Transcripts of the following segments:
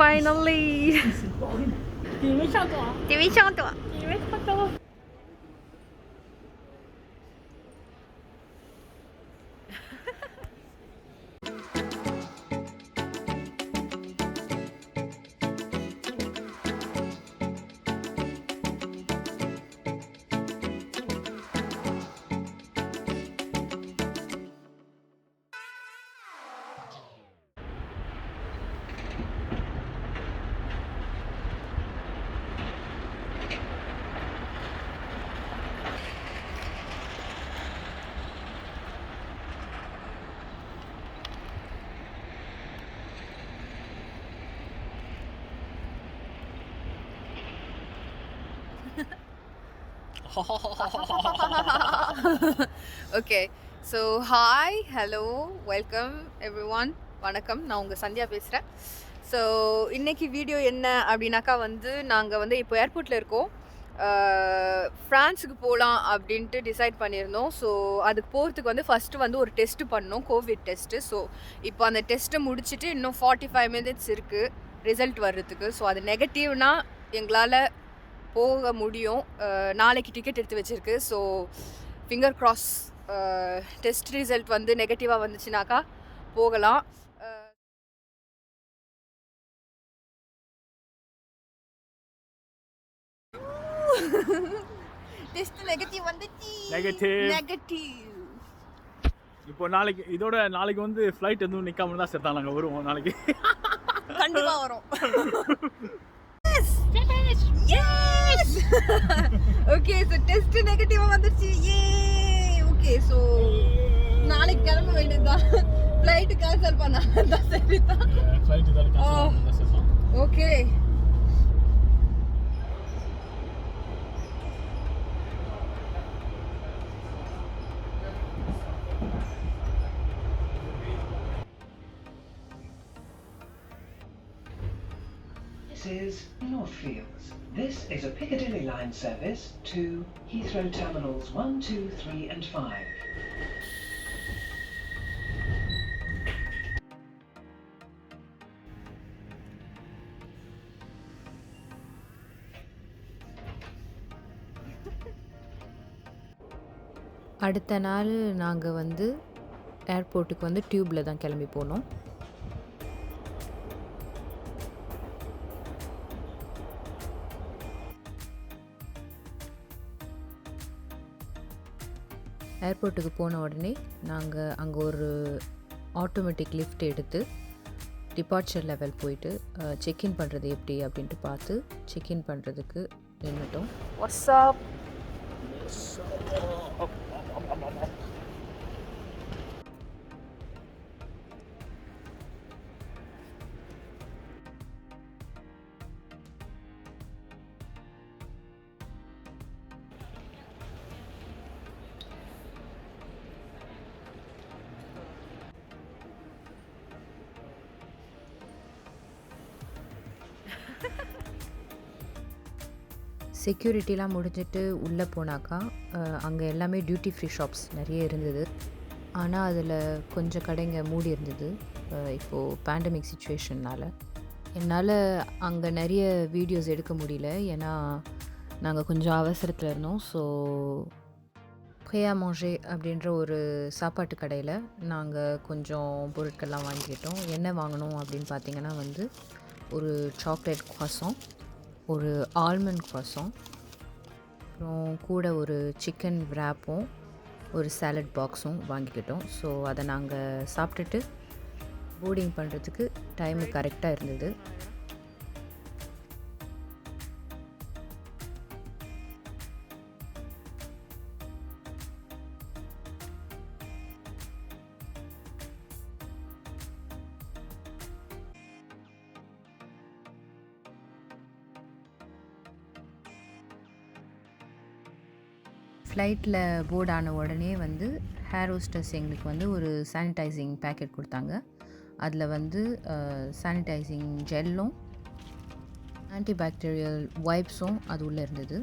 Finally. 你没上多，你没上多。你没上多。Okay, so hi, hello, welcome everyone. வணக்கம், நான் உங்கள் சந்தியா பேசுகிறேன். ஸோ இன்றைக்கி வீடியோ என்ன அப்படின்னாக்கா நாங்கள் இப்போ ஏர்போர்ட்டில் இருக்கோம். ஃப்ரான்ஸுக்கு போகலாம் அப்படின்ட்டு டிசைட் பண்ணியிருந்தோம். ஸோ அதுக்கு போகிறதுக்கு ஃபஸ்ட்டு ஒரு டெஸ்ட்டு பண்ணோம், கோவிட் டெஸ்ட்டு. ஸோ இப்போ அந்த டெஸ்ட்டை முடிச்சுட்டு இன்னும் 45 minutes இருக்குது ரிசல்ட் வர்றதுக்கு. ஸோ அது நெகட்டிவ்னா எங்களால் போக முடியும். நாளைக்கு டிக்கெட் எடுத்து வச்சுருக்கு. So finger cross, test result நெகட்டிவாக வந்துச்சுனாக்கா போகலாம். டெஸ்ட் நெகட்டிவ் வந்துச்சு. நெகட்டிவ். இப்போ நாளைக்கு ஃப்ளைட் எதுவும் நிக்காம தான் செத்தா நாங்க வருவோம். நாளைக்கு கண்டிப்பா வரோம். Yes! Okay, so test negative வந்துருச்சு. Okay, so நாளைக்கு கிளம்ப வேண்டியதுதான். Flight cancel பண்ணா தான் சரிதான். Flight இதெல்லாம் cancel பண்ணா சரிதான். Okay. This is Northfields. This is a Piccadilly line service to Heathrow terminals 1, 2, 3 and 5. அடுத்த நாள் நாங்கள் ஏர்போர்ட்டுக்கு டியூப்பில் தான் கிளம்பி போனோம். ஏர்போர்ட்டுக்கு போன உடனே நாங்கள் அங்கே ஒரு ஆட்டோமேட்டிக் லிஃப்ட் எடுத்து டிபார்ச்சர் லெவல் போயிட்டு செக்இன் பண்ணுறது எப்படி அப்படின்ட்டு பார்த்து செக்இன் பண்ணுறதுக்கு நின்றுட்டோம். வாட்ஸ்அப் செக்யூரிட்டிலாம் முடிஞ்சிட்டு உள்ளே போனாக்கா அங்கே எல்லாமே டியூட்டி ஃப்ரீ ஷாப்ஸ் நிறைய இருந்தது. ஆனால் அதில் கொஞ்சம் கடைங்க மூடி இருந்தது இப்போது பேண்டமிக் சிச்சுவேஷன்னால். என்னால் அங்கே நிறைய வீடியோஸ் எடுக்க முடியல, ஏன்னா நாங்கள் கொஞ்சம் அவசரத்தில் இருந்தோம். ஸோ ப்ரே மாங்கே அப்படின்ற ஒரு சாப்பாட்டு கடையில் நாங்கள் கொஞ்சம் பொருட்கள்லாம் வாங்கிக்கிட்டோம். என்ன வாங்கினோம் அப்படின்னு பார்த்தீங்கன்னா ஒரு சாக்லேட் croissant, ஒரு ஆல்மண்ட் croissant, அப்புறம் கூட ஒரு சிக்கன் wrapம் ஒரு சாலட் பாக்ஸும் வாங்கிக்கிட்டோம். ஸோ அதை நாங்கள் சாப்பிட்டுட்டு போர்டிங் பண்ணுறதுக்கு டைமு கரெக்டாக இருந்தது. ஃப்ளைட்டில் போர்ட் ஆன உடனே ஹேர் ஹோஸ்டர்ஸ் எங்களுக்கு ஒரு சானிடைசிங் பேக்கெட் கொடுத்தாங்க. அதில் சானிடைசிங் ஜெல்லும் ஆன்டிபாக்டீரியல் வைப்ஸும் அது உள்ளே இருந்தது.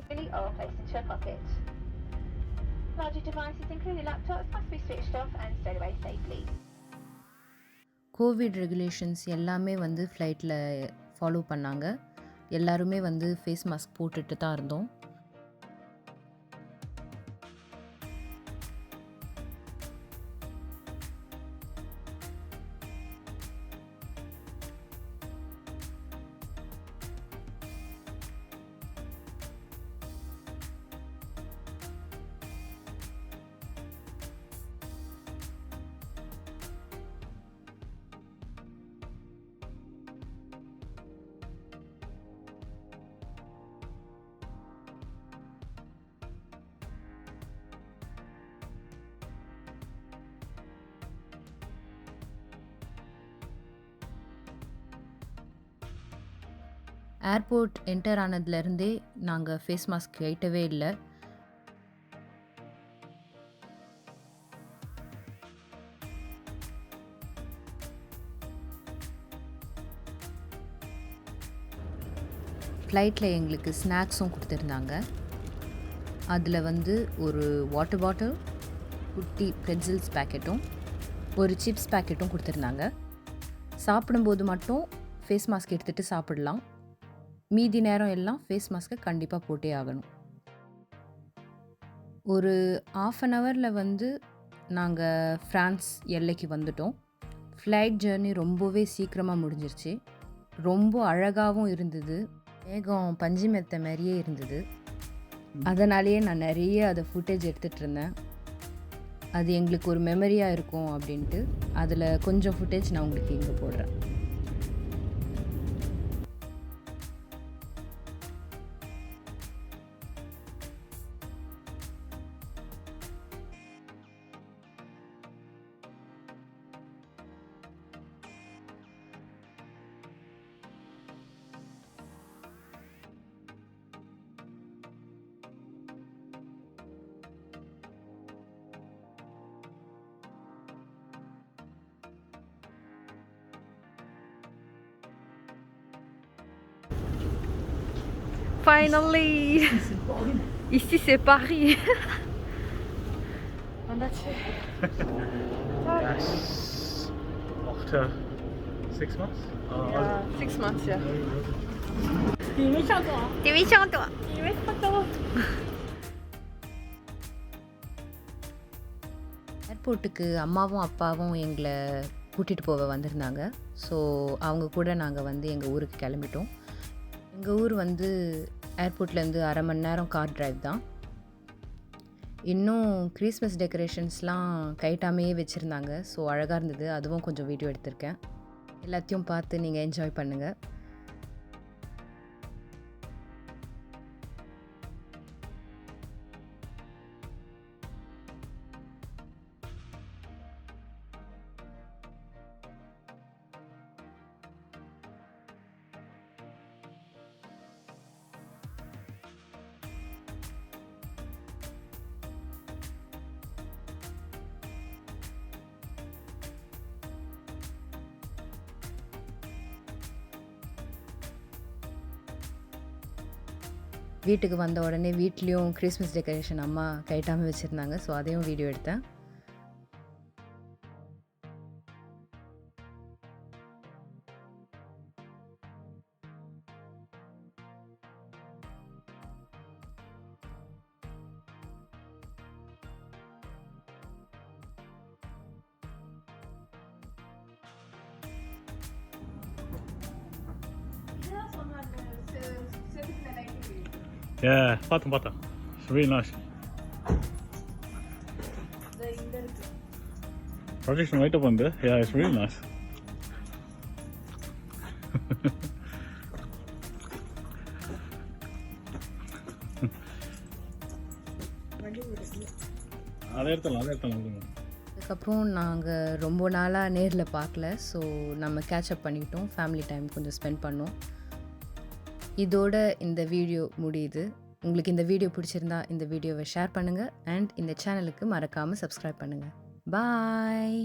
கோவிட் ரெகுலேஷன்ஸ் எல்லாமே ஃப்ளைட்டில் ஃபாலோ பண்ணாங்க. எல்லாருமே வந்து ஃபேஸ் மாஸ்க் போட்டுட்டு தான் இருந்தோம். ஏர்போர்ட் என்டர் ஆனதுலேருந்தே நாங்கள் ஃபேஸ் மாஸ்க் கழட்டவே இல்லை. ஃப்ளைட்டில் எங்களுக்கு ஸ்நாக்ஸும் கொடுத்துருந்தாங்க. அதில் வந்து ஒரு வாட்டர் பாட்டில், குட்டி பிரெட்ஸில்ஸ் பேக்கெட்டும் ஒரு சிப்ஸ் பேக்கெட்டும் கொடுத்துருந்தாங்க. சாப்பிடும்போது மட்டும் ஃபேஸ் மாஸ்க் எடுத்துகிட்டு சாப்பிடலாம். மீதி நேரம் எல்லாம் ஃபேஸ் மாஸ்க்கை கண்டிப்பாக போட்டே ஆகணும். ஒரு 1/2 ஹவரில் வந்து நாங்கள் ஃப்ரான்ஸ் எல்லைக்கு வந்துட்டோம். ஃப்ளைட் ஜேர்னி ரொம்பவே சீக்கிரமாக முடிஞ்சிருச்சு. ரொம்ப அழகாகவும் இருந்தது. மேகம் பஞ்சு மெத்த மாதிரியே இருந்தது. அதனாலேயே நான் நிறைய அதை ஃபுட்டேஜ் எடுத்துகிட்டு இருந்தேன். அது எங்களுக்கு ஒரு மெமரியாக இருக்கும் அப்படின்ட்டு அதில் கொஞ்சம் ஃபுட்டேஜ் நான் உங்களுக்கு இங்கே போடுறேன். Finally! Ici c'est Paris. வந்தாச்சு. Yes. After 6 months? Yeah, 6 months, yeah. 你没上过？你没上过。你没上过？ ஏர்போர்ட்டுக்கு அம்மாவும் அப்பாவும் எங்களை கூட்டிகிட்டு போக வந்திருந்தாங்க. ஸோ அவங்க கூட நாங்கள் வந்து எங்கள் ஊருக்கு கிளம்பிட்டோம். எங்கள் ஊர் வந்து ஏர்போர்ட்லேருந்து 1/2 மணி நேரம் கார் டிரைவ் தான். இன்னும் கிறிஸ்மஸ் டெக்கரேஷன்ஸ்லாம் கைட்டாமையே வச்சுருந்தாங்க. ஸோ அழகாக இருந்தது. அதுவும் கொஞ்சம் வீடியோ எடுத்திருக்கேன். எல்லாத்தையும் பார்த்து நீங்கள் என்ஜாய் பண்ணுங்கள். வீட்டுக்கு வந்த உடனே வீட்லேயும் கிறிஸ்மஸ் டெக்கரேஷன் அம்மா கைட்டாமல் வச்சுருந்தாங்க. ஸோ அதையும் வீடியோ எடுத்தேன். Yeah, பார்த்தேன். It's really nice. Projection right up on there. Yeah, it's really nice. அதே எடுத்தலாம். அதுக்கப்புறம் நாங்கள் ரொம்ப நாளாக நேரில் பார்க்கல. ஸோ நம்ம கேட்சப் பண்ணிக்கிட்டோம். ஃபேமிலி டைம் கொஞ்சம் ஸ்பெண்ட் பண்ணோம். இதோட இந்த வீடியோ முடியுது. உங்களுக்கு இந்த வீடியோ பிடிச்சிருந்தா இந்த வீடியோவை ஷேர் பண்ணுங்கள். அண்ட் இந்த சேனலுக்கு மறக்காமல் சப்ஸ்கிரைப் பண்ணுங்கள். பாய்.